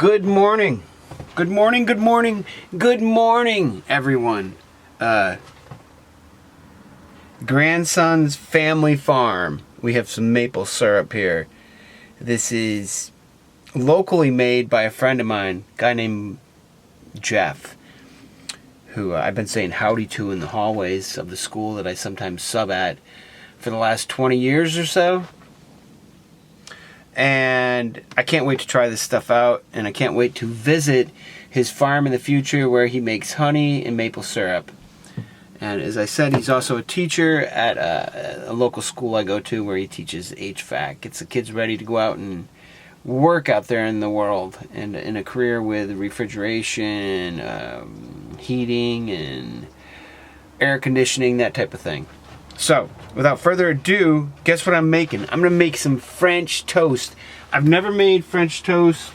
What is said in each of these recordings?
Good morning. Good morning, good morning, good morning, everyone. Grandson's family farm. We have some maple syrup here. This is locally made by a friend of mine, a guy named Jeff, who I've been saying howdy to in the hallways of the school that I sometimes sub at for the last 20 years or so. And I can't wait to try this stuff out, and I can't wait to visit his farm in the future where he makes honey and maple syrup. And as I said, he's also a teacher at a local school I go to where he teaches HVAC. Gets the kids ready to go out and work out there in the world and in a career with refrigeration, heating, and air conditioning, that type of thing. So, without further ado, guess what I'm making? I'm going to make some French toast. I've never made French toast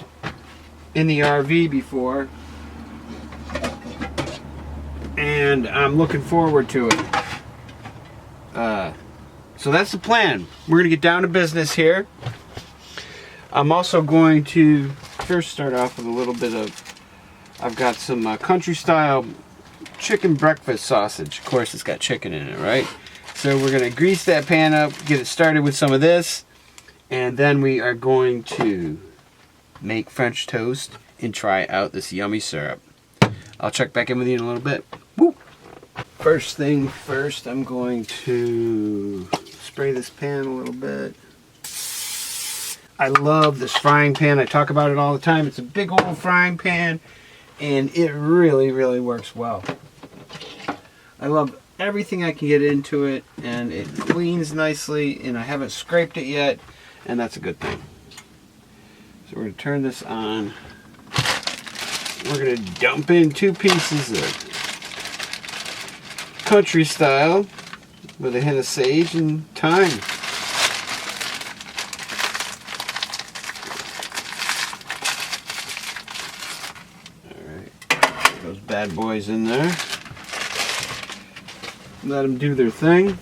in the RV before, and I'm looking forward to it. So that's the plan. We're going to get down to business here. I'm also going to first start off with a little bit of, I've got some country style chicken breakfast sausage. Of course, it's got chicken in it, right? So we're going to grease that pan up, get it started with some of this, and then we are going to make French toast and try out this yummy syrup. I'll check back in with you in a little bit. Woo! First thing first, I'm going to spray this pan a little bit. I love this frying pan. I talk about it all the time. It's a big old frying pan, and it really, really works well. I love everything I can get into it, and it cleans nicely, and I haven't scraped it yet, and that's a good thing. So we're going to turn this on. We're going to dump in 2 pieces of country style with a hint of sage and thyme. Alright, those bad boys in there. Let them do their thing.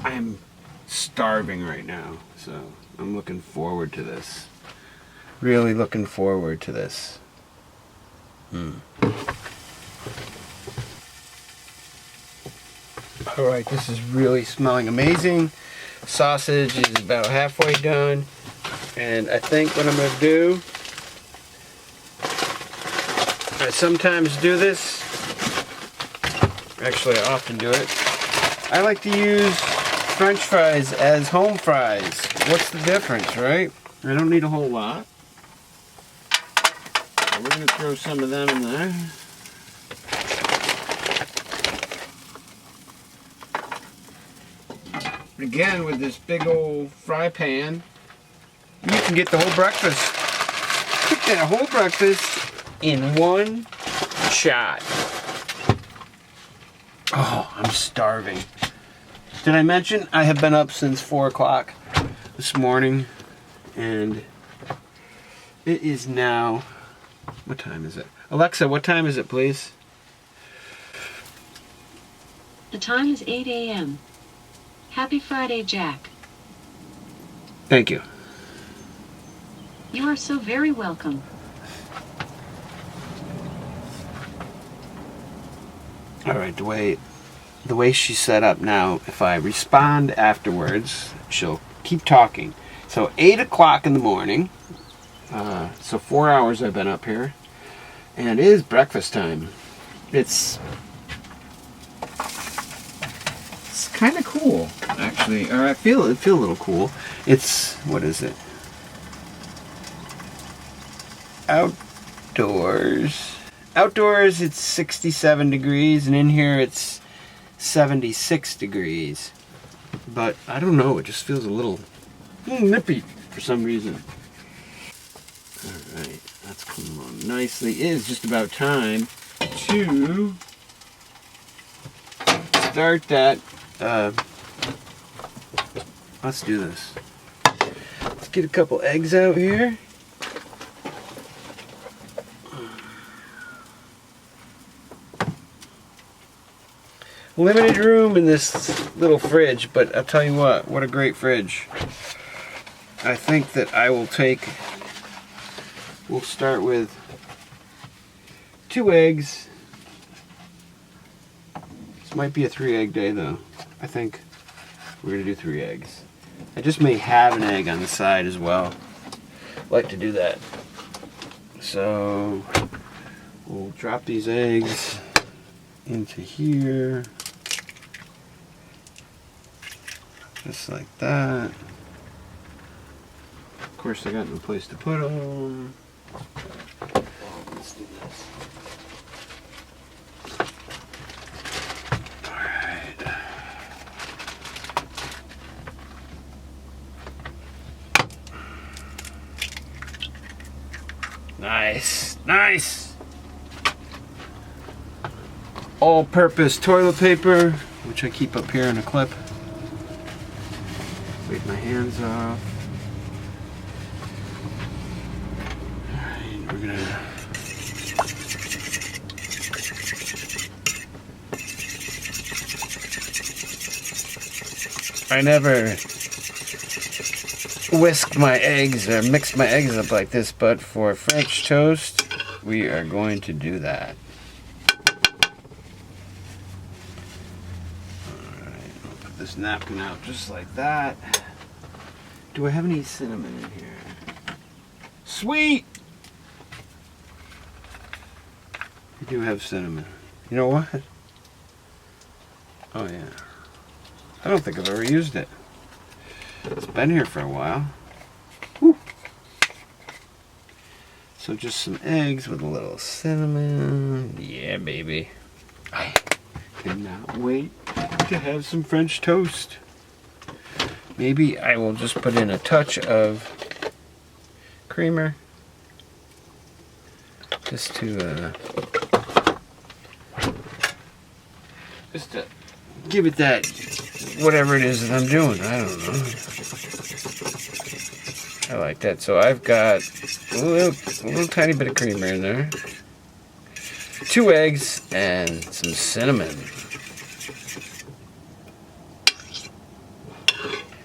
I'm starving right now, so I'm looking forward to this. Really looking forward to this. Alright, this is really smelling amazing. Sausage is about halfway done. And I think what I'm going to do, I sometimes do this. Actually, I often do it. I like to use French fries as home fries. What's the difference, right? I don't need a whole lot. So we're going to throw some of them in there. Again, with this big old fry pan, you can get the whole breakfast. Cook that whole breakfast in one shot. Oh, I'm starving. Did I mention I have been up since 4 o'clock this morning, and it is now, what time is it? Alexa, what time is it, please? The time is 8 a.m. Happy Friday, Jack. Thank you. You are so very welcome. Alright, the way she's set up now, if I respond afterwards, she'll keep talking. So 8 o'clock in the morning, so 4 hours I've been up here, and it is breakfast time. It's kind of cool, actually, or I feel a little cool. It's, what is it? Outdoors it's 67 degrees, and in here it's 76 degrees. But I don't know, it just feels a little nippy for some reason. Alright, that's coming along nicely. It is just about time to start that. Let's do this. Let's get a couple eggs out here. limited room in this little fridge, but I'll tell you what a great fridge. I think that we'll start with 2 eggs. This might be a 3-egg day though. I think we're gonna do 3 eggs. I just may have an egg on the side as well. Like to do that. So we'll drop these eggs into here. Just like that. Of course, I got no place to put them. Let's do this. All right. Nice, nice. All-purpose toilet paper, which I keep up here in a clip. Wipe my hands off. Alright, we're gonna I never whisked my eggs or mixed my eggs up like this, but for French toast, we are going to do that. Alright, I'll put this napkin out just like that. Do I have any cinnamon in here? Sweet! I do have cinnamon. You know what? Oh yeah. I don't think I've ever used it. It's been here for a while. Woo. So just some eggs with a little cinnamon. Yeah, baby. I cannot wait to have some French toast. Maybe I will just put in a touch of creamer. Just to give it that, whatever it is that I'm doing. I don't know. I like that. So I've got a little tiny bit of creamer in there. 2 eggs and some cinnamon.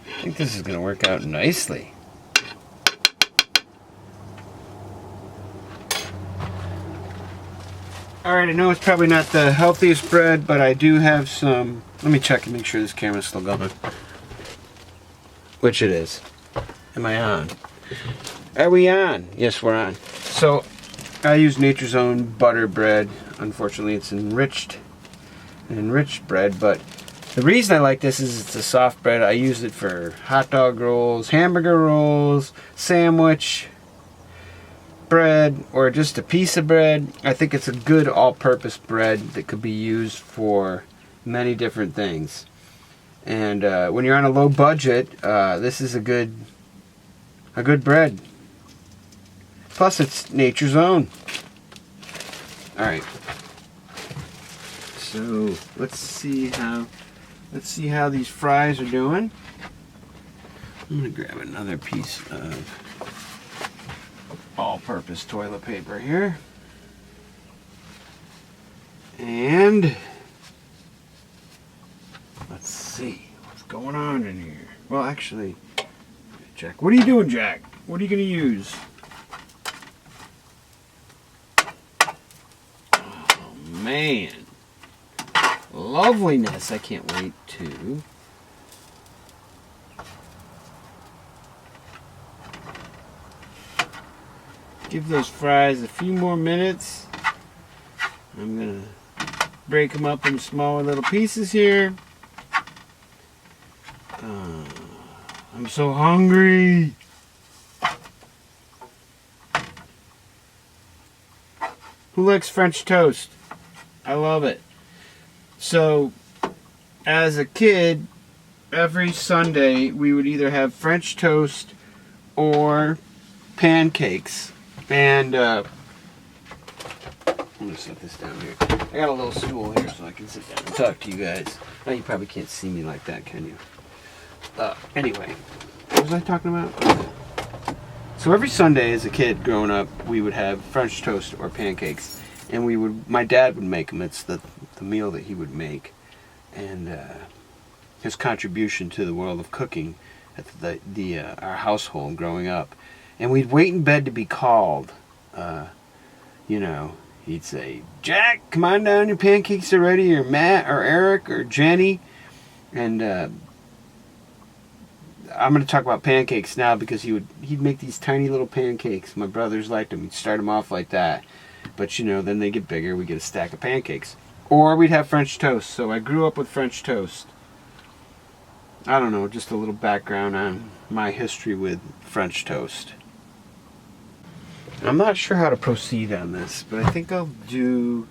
I think this is going to work out nicely. Alright, I know it's probably not the healthiest bread, but I do have some. Let me check and make sure this camera's still going. Which it is. Am I on? Are we on? Yes, we're on. So, I use Nature's Own butter bread. Unfortunately, it's enriched bread, but the reason I like this is it's a soft bread. I use it for hot dog rolls, hamburger rolls, sandwich bread, or just a piece of bread. I think it's a good all-purpose bread that could be used for many different things. And when you're on a low budget, this is a good bread. Plus, it's Nature's Own. All right. So let's see how these fries are doing. I'm gonna grab another piece of all-purpose toilet paper here, and let's see what's going on in here. Well, actually, Jack, what are you doing, Jack? What are you gonna use? Oh man, loveliness! I can't wait to. Give those fries a few more minutes. I'm gonna break them up into smaller little pieces here. I'm so hungry. Who likes French toast? I love it. So, as a kid, every Sunday we would either have French toast or pancakes. And I'm gonna set this down here. I got a little stool here so I can sit down and talk to you guys. Oh, you probably can't see me like that, can you? Anyway, what was I talking about? So every Sunday as a kid growing up, we would have French toast or pancakes, and my dad would make them. It's the meal that he would make. and his contribution to the world of cooking at our household growing up. And we'd wait in bed to be called. You know, he'd say, "Jack, come on down, your pancakes are ready," or Matt, or Eric, or Jenny. And I'm going to talk about pancakes now because he'd make these tiny little pancakes. My brothers liked them. He'd start them off like that. But, you know, then they get bigger. We get a stack of pancakes. Or we'd have French toast. So I grew up with French toast. I don't know, just a little background on my history with French toast. I'm not sure how to proceed on this, but I think I'll do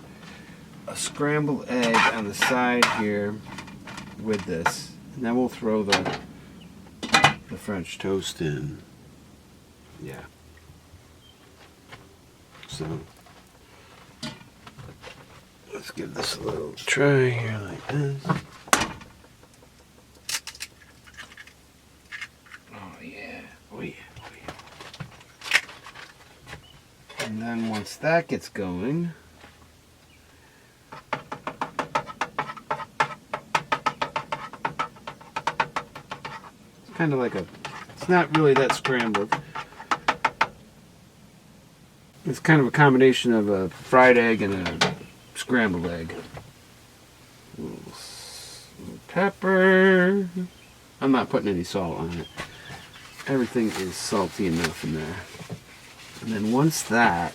a scrambled egg on the side here with this. And then we'll throw the French toast in. Yeah. So let's give this a little try here like this. Oh yeah, oh yeah, oh yeah. And then once that gets going, it's kind of like it's not really that scrambled. It's kind of a combination of a fried egg and a scrambled egg. A little pepper. I'm not putting any salt on it. Everything is salty enough in there. And then once that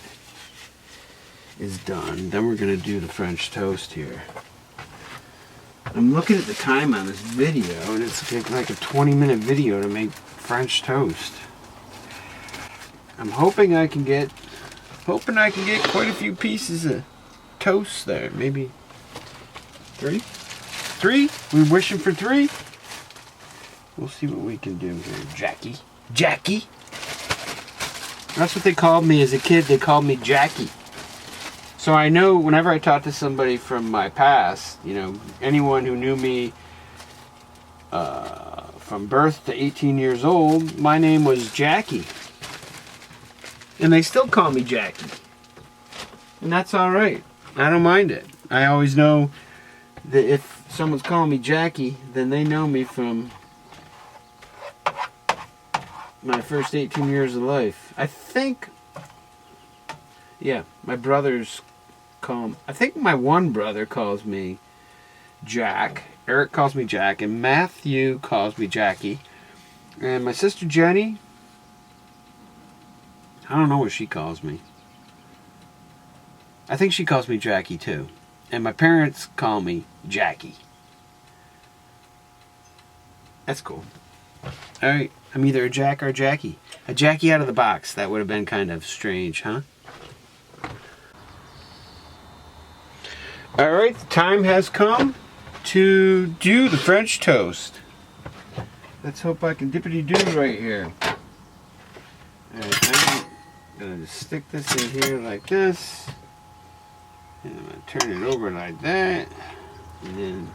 is done, then we're going to do the French toast here. I'm looking at the time on this video, and it's like a 20-minute video to make French toast. I'm hoping I can get quite a few pieces of toast there. Maybe 3? 3? We're wishing for 3? We'll see what we can do here. Jackie. Jackie. That's what they called me as a kid. They called me Jackie. So I know whenever I talk to somebody from my past, you know, anyone who knew me from birth to 18 years old, my name was Jackie. And they still call me Jackie. And that's all right. I don't mind it. I always know that if someone's calling me Jackie, then they know me from my first 18 years of life. I think, yeah, my brothers I think my one brother calls me Jack. Eric calls me Jack, and Matthew calls me Jackie. And my sister Jenny, I don't know what she calls me. I think she calls me Jackie too. And my parents call me Jackie. That's cool. Alright, I'm either a Jack or a Jackie. A Jackie out of the box. That would have been kind of strange, huh? Alright, the time has come to do the French toast. Let's hope I can dippity-do right here. Alright, I'm going to just stick this in here like this. And I'm going to turn it over like that. And then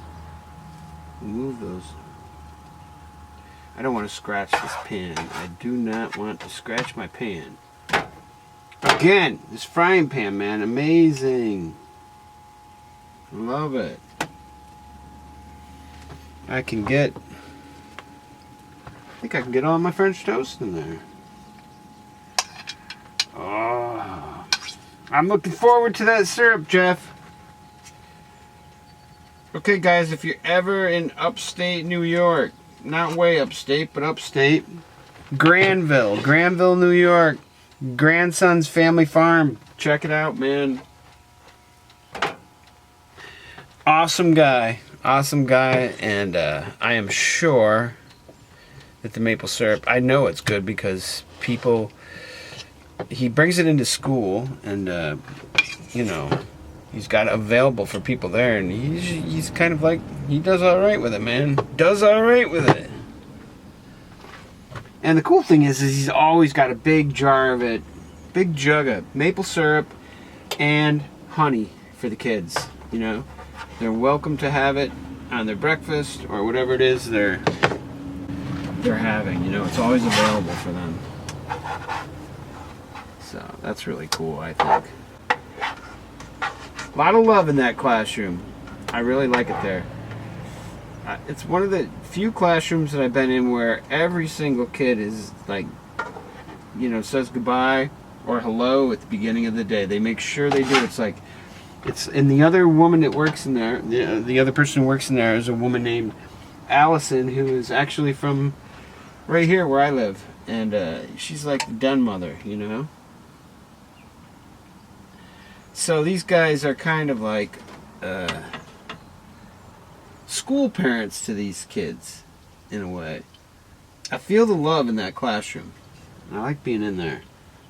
move those. I don't want to scratch this pan. I do not want to scratch my pan. Again, this frying pan, man, amazing. Love it. I think I can get all my French toast in there. Oh, I'm looking forward to that syrup, Jeff. Okay, guys, if you're ever in upstate New York, not way upstate, but upstate, Granville, New York, Grandson's Family Farm. Check it out, man. Awesome guy, and I am sure that the maple syrup, I know it's good because he brings it into school, and you know, he's got it available for people there, and he's kind of like, he does all right with it, man. Does all right with it. And the cool thing is he's always got a big jar of it, big jug of maple syrup and honey for the kids, you know. They're welcome to have it on their breakfast or whatever it is they're having. You know, it's always available for them. So that's really cool, I think. A lot of love in that classroom. I really like it there. It's one of the few classrooms that I've been in where every single kid is like, you know, says goodbye or hello at the beginning of the day. They make sure they do. It's like, and the other woman that works in there, the other person who works in there is a woman named Allison, who is actually from right here where I live. And she's like the den mother, you know? So these guys are kind of like school parents to these kids, in a way. I feel the love in that classroom. I like being in there.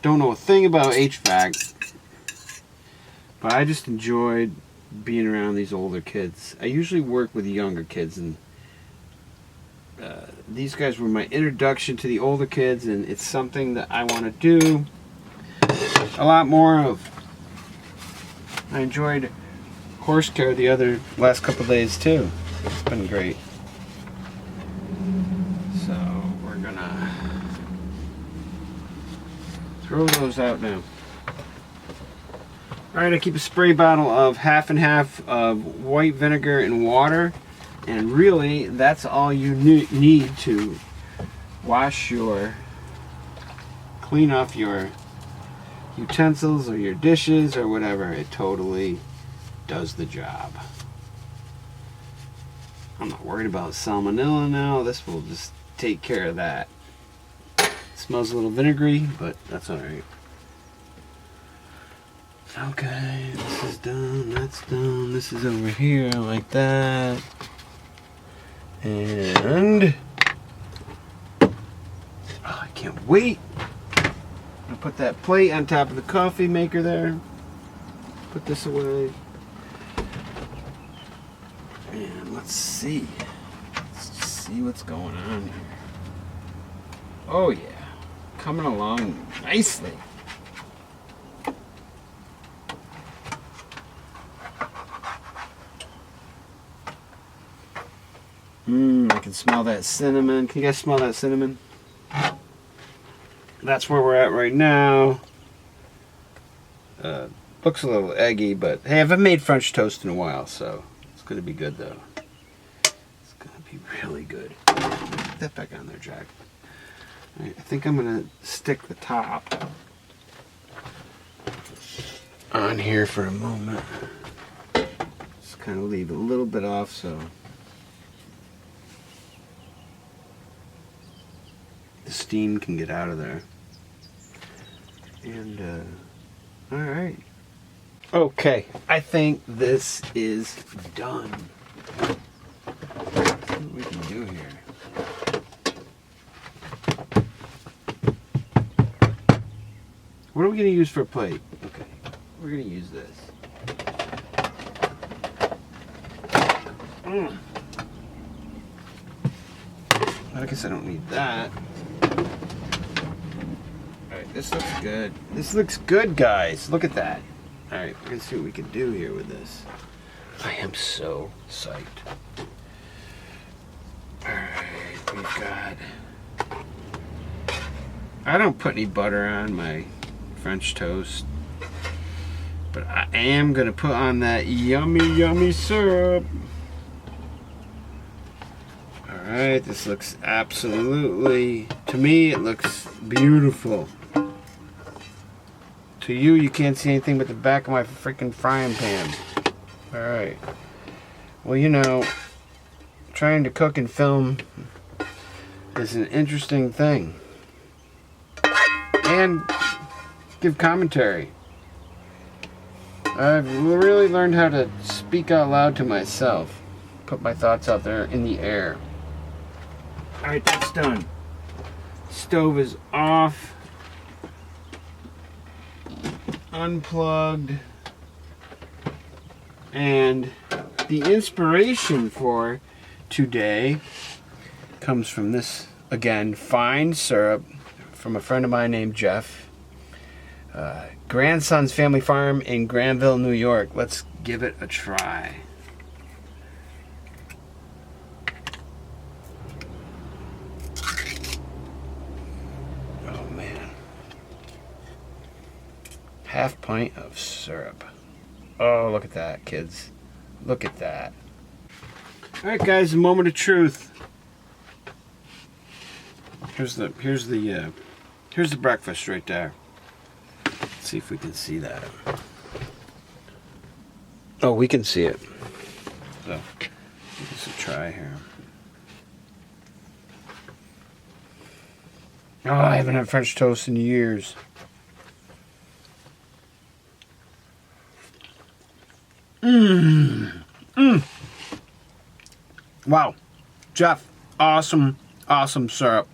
Don't know a thing about HVAC, but I just enjoyed being around these older kids. I usually work with younger kids, and these guys were my introduction to the older kids, and it's something that I want to do a lot more of. I enjoyed horse care the last couple of days too. It's been great. So we're gonna throw those out now. Alright, I keep a spray bottle of half and half of white vinegar and water. And really, that's all you need to clean off your utensils or your dishes or whatever. It totally does the job. I'm not worried about salmonella now. This will just take care of that. It smells a little vinegary, but that's alright. Okay, this is done, that's done, this is over here like that. And I can't wait. I'm gonna put that plate on top of the coffee maker there. Put this away. And let's see. Let's just see what's going on here. Oh yeah, coming along nicely. I can smell that cinnamon. Can you guys smell that cinnamon? That's where we're at right now. Looks a little eggy, but hey, I haven't made French toast in a while, so it's going to be good though. It's going to be really good. Put that back on there, Jack. All right, I think I'm going to stick the top on here for a moment. Just kind of leave a little bit off so the steam can get out of there. And all right. Okay, I think this is done. Let's see what we can do here. What are we going to use for a plate? Okay, we're going to use this. I guess I don't need that. Alright, this looks good. This looks good, guys. Look at that. Alright, we're going to see what we can do here with this. I am so psyched. Alright, we've got... I don't put any butter on my French toast, but I am going to put on that yummy, yummy syrup. Alright, this looks absolutely, to me, it looks beautiful. To you, you can't see anything but the back of my freaking frying pan. Alright. Well, you know, trying to cook and film is an interesting thing. And give commentary. I've really learned how to speak out loud to myself. Put my thoughts out there in the air. Alright, that's done. Stove is off. Unplugged. And the inspiration for today comes from this, again, fine syrup from a friend of mine named Jeff. Grandson's Family Farm in Granville, New York. Let's give it a try. Half pint of syrup. Oh, look at that, kids. Look at that. All right, guys, a moment of truth. Here's the breakfast right there. Let's see if we can see that. Oh, we can see it. So, give us a try here. Oh, I haven't had French toast in years. Wow. Jeff, awesome syrup.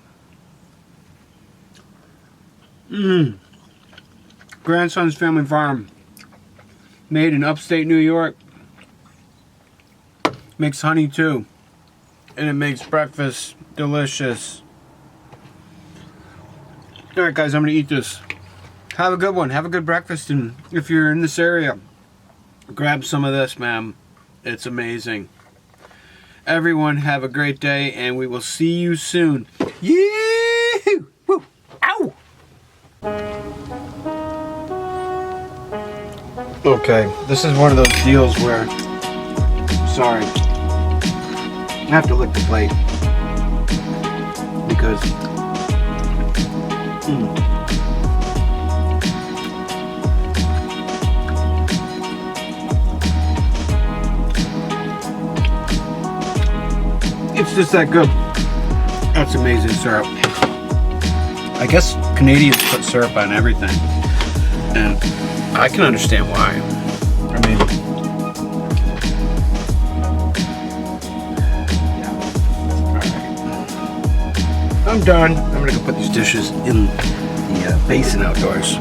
Grandson's Family Farm. Made in upstate New York. Makes honey too. And it makes breakfast delicious. Alright guys, I'm going to eat this. Have a good one. Have a good breakfast. And if you're in this area, grab some of this, ma'am. It's amazing. Everyone have a great day, and we will see you soon. Yee-hoo! Woo! Ow! Okay, this is one of those deals where, sorry, I have to lick the plate because it's just that good. That's amazing syrup. I guess Canadians put syrup on everything, and I can understand why. I mean, yeah. All right. I'm done. I'm gonna go put these dishes in the basin outdoors.